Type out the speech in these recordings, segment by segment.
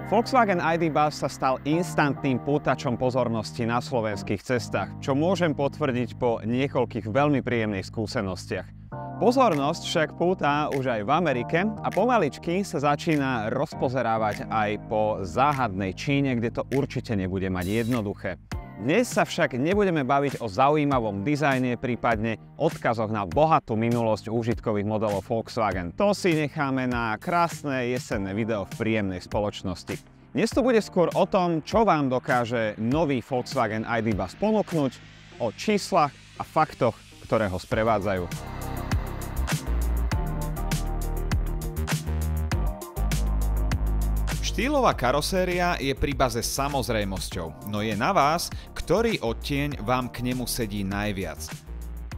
Volkswagen ID. Buzz sa stal instantným pútačom pozornosti na slovenských cestách, čo môžem potvrdiť po niekoľkých veľmi príjemných skúsenostiach. Pozornosť však púta už aj v Amerike a pomaličky sa začína rozpozerávať aj po záhadnej Číne, kde to určite nebude mať jednoduché. Dnes sa však nebudeme baviť o zaujímavom dizajne, prípadne odkazoch na bohatú minulosť užitkových modelov Volkswagen. To si necháme na krásne jesenné video v príjemnej spoločnosti. Dnes to bude skôr o tom, čo vám dokáže nový Volkswagen ID. Buzz ponúknuť, o číslach a faktoch, ktoré ho sprevádzajú. Štýlová karoséria je pri baze samozrejmosťou, no je na vás, ktorý odtieň vám k nemu sedí najviac.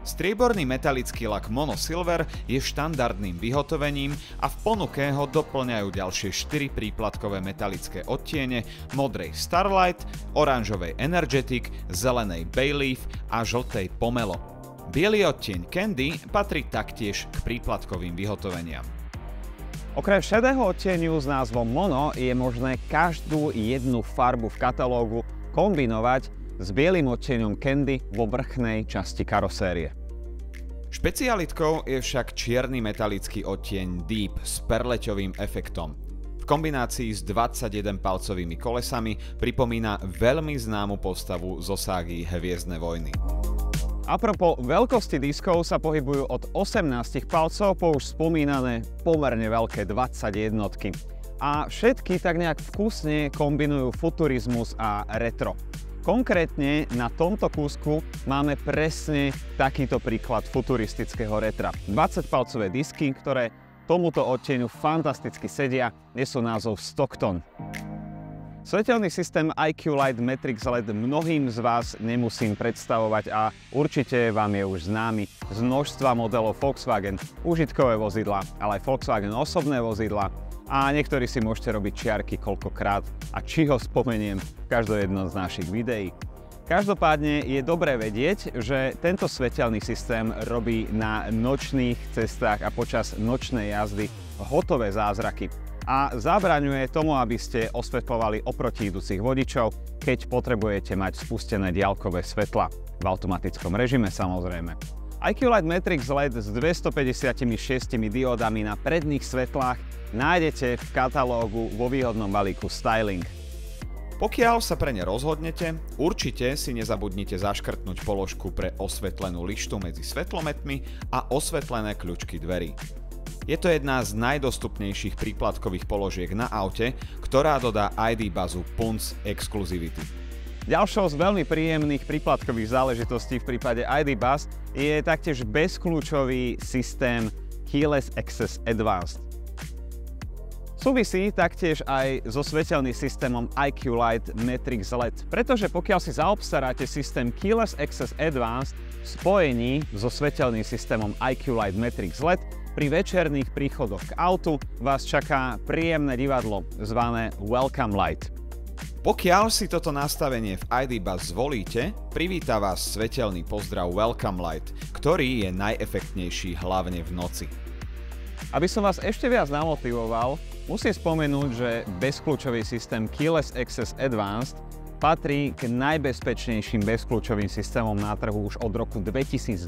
Strieborný metalický lak Mono Silver je štandardným vyhotovením a v ponuke ho doplňajú ďalšie 4 príplatkové metalické odtiene modrej Starlight, oranžovej Energetic, zelenej Bayleaf a žltej Pomelo. Biely odtieň Candy patrí taktiež k príplatkovým vyhotoveniam. Okrem šedého odtieniu s názvom Mono je možné každú jednu farbu v katalógu kombinovať s bielým odtieňom Candy vo vrchnej časti karosérie. Špecialitkou je však čierny metalický odtieň Deep s perleťovým efektom. V kombinácii s 21-palcovými kolesami pripomína veľmi známu postavu zo ságy Hviezdne vojny. Apropos veľkosti diskov sa pohybujú od 18 palcov po už spomínané pomerne veľké 21. A všetky tak nejak vkusne kombinujú futurizmus a retro. Konkrétne na tomto kúsku máme presne takýto príklad futuristického retra. 20-palcové disky, ktoré tomuto odtieňu fantasticky sedia, nesú názov Stockton. Svetelný systém IQ Light Matrix LED mnohým z vás nemusím predstavovať a určite vám je už známy z množstva modelov Volkswagen, užitkové vozidlá, ale aj Volkswagen osobné vozidlá a niektorí si môžete robiť čiarky koľkokrát a či ho spomeniem v každom jednom z našich videí. Každopádne je dobré vedieť, že tento svetelný systém robí na nočných cestách a počas nočnej jazdy hotové zázraky. A zabraňuje tomu, aby ste osvetľovali oproti idúcich vodičov, keď potrebujete mať spustené diaľkové svetla. V automatickom režime samozrejme. IQ Light Matrix LED s 256 diódami na predných svetlách nájdete v katalógu vo výhodnom balíku Styling. Pokiaľ sa pre ne rozhodnete, určite si nezabudnite zaškrtnúť položku pre osvetlenú lištu medzi svetlometmi a osvetlené kľúčky dverí. Je to jedna z najdostupnejších príplatkových položiek na aute, ktorá dodá ID. Buzzu punc exkluzivity. Ďalšou z veľmi príjemných príplatkových záležitostí v prípade ID. Buzz je taktiež bezkľúčový systém Keyless Access Advanced. Súvisí taktiež aj so svetelným systémom IQ Light Matrix LED, pretože pokiaľ si zaobstaráte systém Keyless Access Advanced v spojení so svetelným systémom IQ Light Matrix LED, pri večerných príchodoch k autu vás čaká príjemné divadlo zvané Welcome Light. Pokiaľ si toto nastavenie v ID. Buzz zvolíte, privíta vás svetelný pozdrav Welcome Light, ktorý je najefektnejší hlavne v noci. Aby som vás ešte viac namotivoval, musím spomenúť, že bezkľúčový systém Keyless Access Advanced patrí k najbezpečnejším bezkľúčovým systémom na trhu už od roku 2020,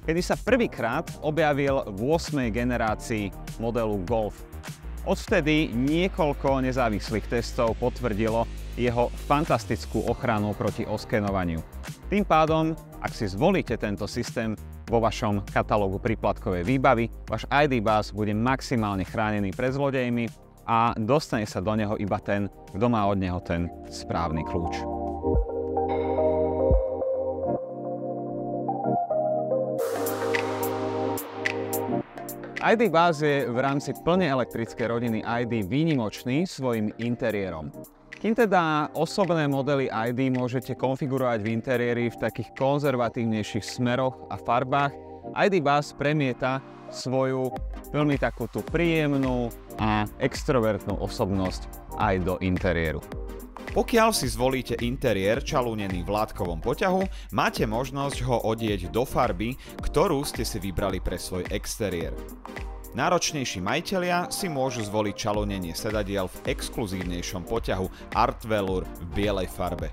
kedy sa prvýkrát objavil v 8. generácii modelu Golf. Odvtedy niekoľko nezávislých testov potvrdilo jeho fantastickú ochranu proti oskenovaniu. Tým pádom, ak si zvolíte tento systém vo vašom katalógu príplatkovej výbavy, váš ID. Buzz bude maximálne chránený pred zlodejmi a dostane sa do neho iba ten, kto má od neho ten správny kľúč. ID. Buzz je v rámci plne elektrickej rodiny ID výnimočný svojim interiérom. Kým teda osobné modely ID môžete konfigurovať v interiéri v takých konzervatívnejších smeroch a farbách, ID. Buzz premieta svoju veľmi takúto príjemnú a extrovertnú osobnosť aj do interiéru. Pokiaľ si zvolíte interiér čalúnený v látkovom poťahu, máte možnosť ho odieť do farby, ktorú ste si vybrali pre svoj exteriér. Náročnejší majitelia si môžu zvoliť čalúnenie sedadiel v exkluzívnejšom poťahu Art Velour v bielej farbe.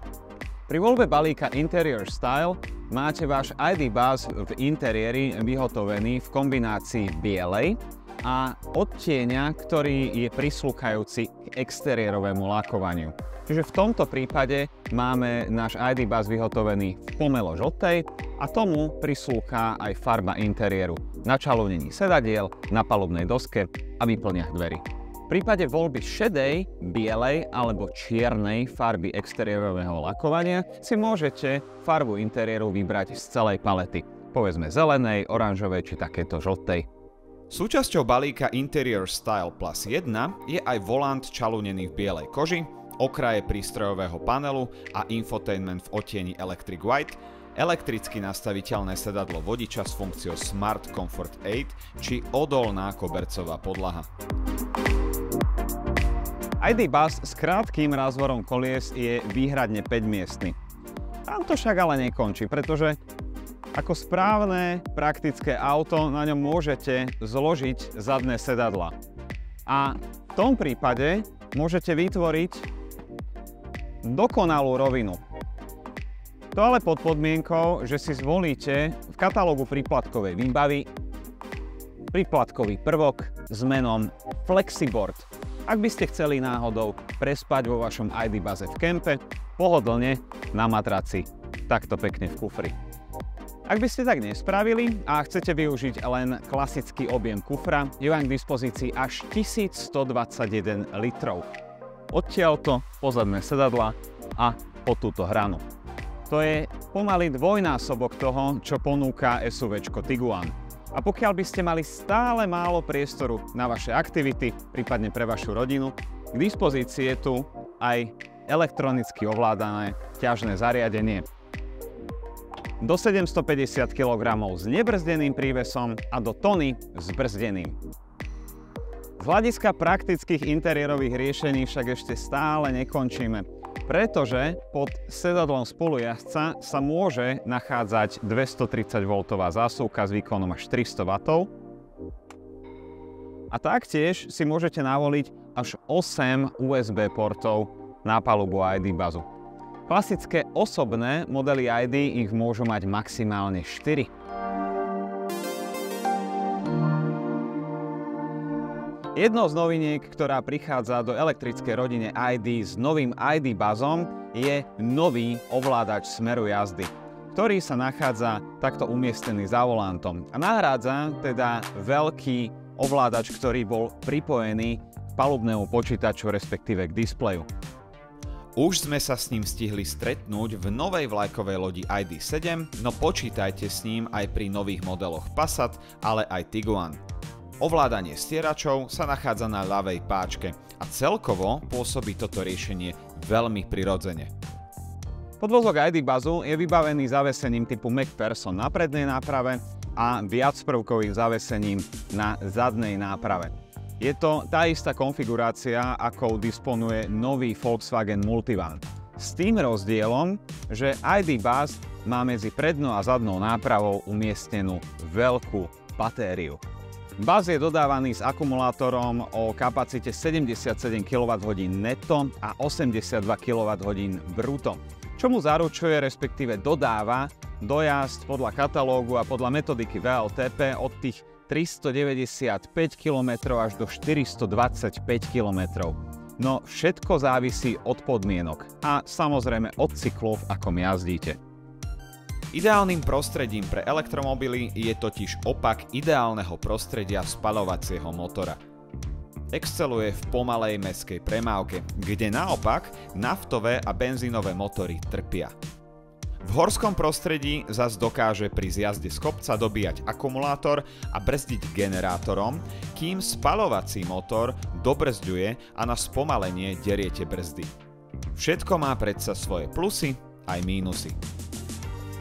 Pri voľbe balíka Interior Style máte váš ID Buzz v interiéri vyhotovený v kombinácii bielej a odtieňa, ktorý je prisľúkajúci k exteriérovému lakovaniu. Čiže v tomto prípade máme náš ID Buzz vyhotovený v pomelo žltej a tomu prislúcha aj farba interiéru na čalúnení sedadiel, na palubnej doske a výplniach dverí. V prípade voľby šedej, bielej alebo čiernej farby exteriérového lakovania si môžete farbu interiéru vybrať z celej palety. Povedzme zelenej, oranžovej či takéto žltej. Súčasťou balíka Interior Style Plus 1 je aj volant čalúnený v bielej koži, okraje prístrojového panelu a infotainment v odtieni Electric White, elektricky nastaviteľné sedadlo vodiča s funkciou Smart Comfort 8 či odolná kobercová podlaha. ID Buzz s krátkým rázvorom kolies je výhradne 5-miestny. Tam to však ale nekončí, pretože ako správne praktické auto na ňom môžete zložiť zadné sedadla. A v tom prípade môžete vytvoriť dokonalú rovinu. To ale pod podmienkou, že si zvolíte v katalógu príplatkovej výbavy príplatkový prvok s menom Flexiboard. Ak by ste chceli náhodou prespať vo vašom ID Buzze v kempe, pohodlne na matraci, takto pekne v kufri. Ak by ste tak nespravili a chcete využiť len klasický objem kufra, je vám k dispozícii až 1121 litrov. Odtiaľto po zadné sedadla a po túto hranu. To je pomaly dvojnásobok toho, čo ponúka SUVčko Tiguan. A pokiaľ by ste mali stále málo priestoru na vaše aktivity, prípadne pre vašu rodinu, k dispozícii je tu aj elektronicky ovládané ťažné zariadenie. Do 750 kg s nebrzdeným prívesom a do tony s brzdeným. Z hľadiska praktických interiérových riešení však ešte stále nekončíme, pretože pod sedadlom spolujazdca sa môže nachádzať 230V zásuvka s výkonom až 400W a taktiež si môžete navoliť až 8 USB portov na palubu ID Buzzu. Klasické osobné modely ID ich môžu mať maximálne 4. Jednou z noviniek, ktorá prichádza do elektrickej rodine ID s novým ID Buzzom, je nový ovládač smeru jazdy, ktorý sa nachádza takto umiestnený za volantom a nahrádza teda veľký ovládač, ktorý bol pripojený k palubnému počítaču, respektíve k displeju. Už sme sa s ním stihli stretnúť v novej vlajkovej lodi ID.7, no počítajte s ním aj pri nových modeloch Passat, ale aj Tiguan. Ovládanie stieračov sa nachádza na ľavej páčke a celkovo pôsobí toto riešenie veľmi prirodzene. Podvozok ID Buzzu je vybavený zavesením typu MacPherson na prednej náprave a viacprvkovým zavesením na zadnej náprave. Je to tá istá konfigurácia, akou disponuje nový Volkswagen Multivan. S tým rozdielom, že ID Buzz má medzi prednou a zadnou nápravou umiestnenú veľkú batériu. Buzz je dodávaný s akumulátorom o kapacite 77 kWh netto a 82 kWh brutto, čo mu zaručuje, respektíve dodáva dojazd podľa katalógu a podľa metodiky VLTP od tých 395 km až do 425 km. No všetko závisí od podmienok a samozrejme od cyklu, v akom jazdíte. Ideálnym prostredím pre elektromobily je totiž opak ideálneho prostredia spaľovacieho motora. Exceluje v pomalej mestskej premávke, kde naopak naftové a benzínové motory trpia. V horskom prostredí zas dokáže pri zjazde z kopca dobíjať akumulátor a brzdiť generátorom, kým spaľovací motor dobrzďuje a na spomalenie deriete brzdy. Všetko má predsa svoje plusy aj mínusy.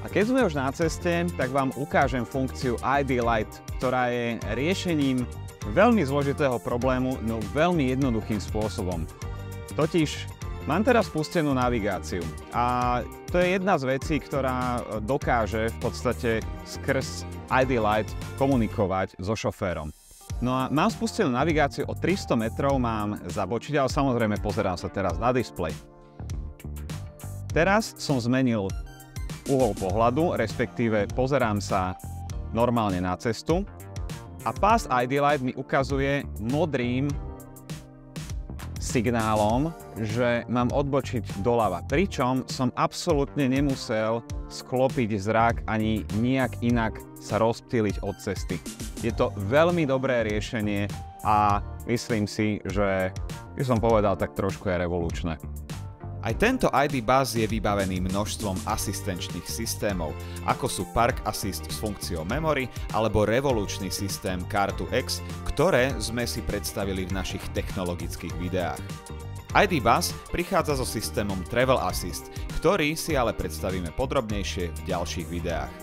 A keď sme už na ceste, tak vám ukážem funkciu ID Light, ktorá je riešením veľmi zložitého problému, no veľmi jednoduchým spôsobom. Totiž mám teraz spustenú navigáciu a to je jedna z vecí, ktorá dokáže v podstate skrz ID Light komunikovať so šoférom. No a mám spustenú navigáciu o 300 metrov, mám zabočiť, ale samozrejme pozerám sa teraz na displej. Teraz som zmenil uhol pohľadu, respektíve pozerám sa normálne na cestu a pás ID Light mi ukazuje modrým signálom, že mám odbočiť doľava. Pričom som absolútne nemusel sklopiť zrak ani nejak inak sa rozptýliť od cesty. Je to veľmi dobré riešenie a myslím si, že by som povedal tak trošku je revolučné. Aj tento ID Buzz je vybavený množstvom asistenčných systémov, ako sú Park Assist s funkciou Memory alebo revolučný systém Car2X, ktoré sme si predstavili v našich technologických videách. ID Buzz prichádza so systémom Travel Assist, ktorý si ale predstavíme podrobnejšie v ďalších videách.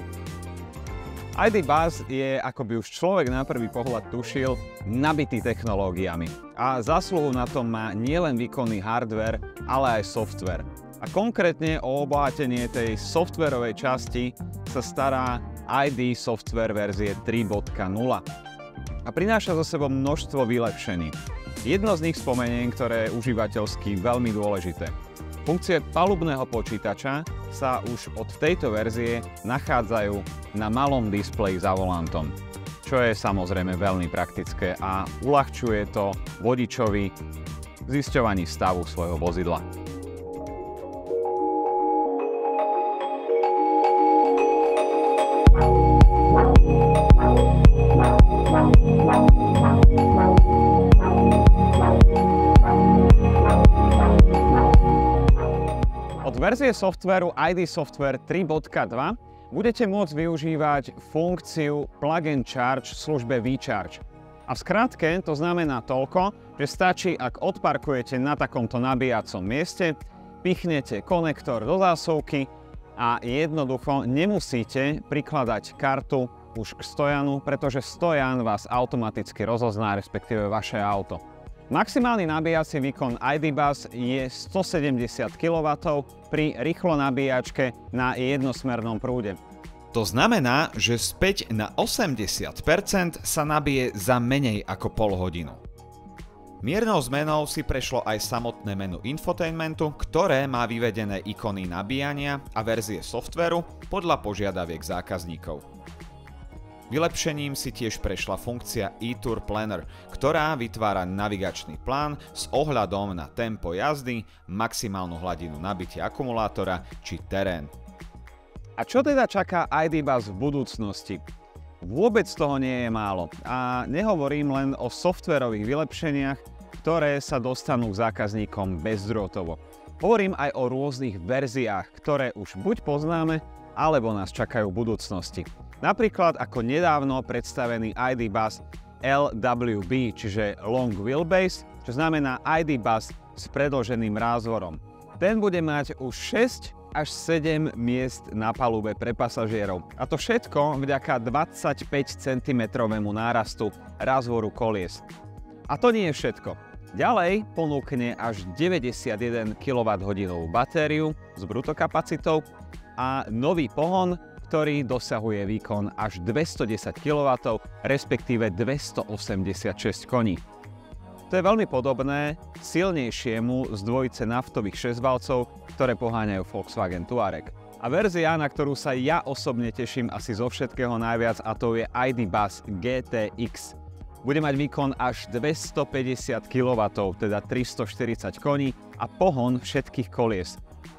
ID Buzz je, ako by už človek na prvý pohľad tušil, nabitý technológiami. A zásluhu na tom má nielen výkonný hardware, ale aj software. A konkrétne o obohatenie tej softwarovej časti sa stará ID Software verzie 3.0. A prináša so sebou množstvo vylepšení. Jedno z nich spomeniem, ktoré je užívateľsky veľmi dôležité. Funkcie palubného počítača sa už od tejto verzie nachádzajú na malom displeji za volantom, čo je samozrejme veľmi praktické a uľahčuje to vodičovi zisťovaní stavu svojho vozidla. Od verzie softvéru ID Software 3.2 budete môcť využívať funkciu Plug and Charge v službe VCharge. A v skratke to znamená toľko, že stačí, ak odparkujete na takomto nabíjacom mieste, pichnete konektor do zásuvky a jednoducho nemusíte prikladať kartu už k stojanu, pretože stojan vás automaticky rozozná, respektíve vaše auto. Maximálny nabíjací výkon ID Buzz je 170 kW pri rýchlo nabíjačke na jednosmernom prúde. To znamená, že späť na 80% sa nabije za menej ako pol hodinu. Miernou zmenou si prešlo aj samotné menu infotainmentu, ktoré má vyvedené ikony nabíjania a verzie softvéru podľa požiadaviek zákazníkov. Vylepšením si tiež prešla funkcia eTour Planner, ktorá vytvára navigačný plán s ohľadom na tempo jazdy, maximálnu hladinu nabitia akumulátora či terén. A čo teda čaká ID Buzz v budúcnosti? Vôbec toho nie je málo a nehovorím len o softvérových vylepšeniach, ktoré sa dostanú k zákazníkom bezdrôtovo. Hovorím aj o rôznych verziách, ktoré už buď poznáme, alebo nás čakajú v budúcnosti. Napríklad ako nedávno predstavený ID Buzz LWB, čiže Long Wheelbase, čo znamená ID Buzz s predĺženým rázvorom. Ten bude mať už 6 až 7 miest na palube pre pasažierov. A to všetko vďaka 25 cm nárastu rázvoru kolies. A to nie je všetko. Ďalej ponúkne až 91 kWh batériu s brutokapacitou a nový pohon, ktorý dosahuje výkon až 210 kW, respektíve 286 koní. To je veľmi podobné silnejšiemu z dvojice naftových 6-valcov, ktoré poháňajú Volkswagen Touareg. A verzia, na ktorú sa ja osobne teším asi zo všetkého najviac, a to je ID Buzz GTX. Bude mať výkon až 250 kW, teda 340 koní a pohon všetkých kolies.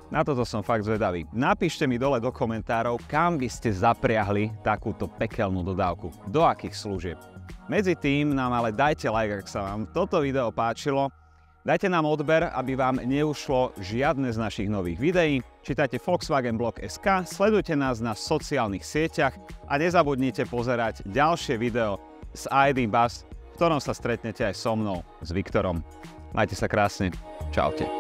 Na toto som fakt zvedavý. Napíšte mi dole do komentárov, kam by ste zapriahli takúto pekelnú dodávku. Do akých služieb. Medzi tým nám ale dajte like, ak sa vám toto video páčilo. Dajte nám odber, aby vám neušlo žiadne z našich nových videí. Čítajte Volkswagenblog.sk, sledujte nás na sociálnych sieťach a nezabudnite pozerať ďalšie video z ID Buzz, v ktorom sa stretnete aj so mnou, s Viktorom. Majte sa krásne. Čaute.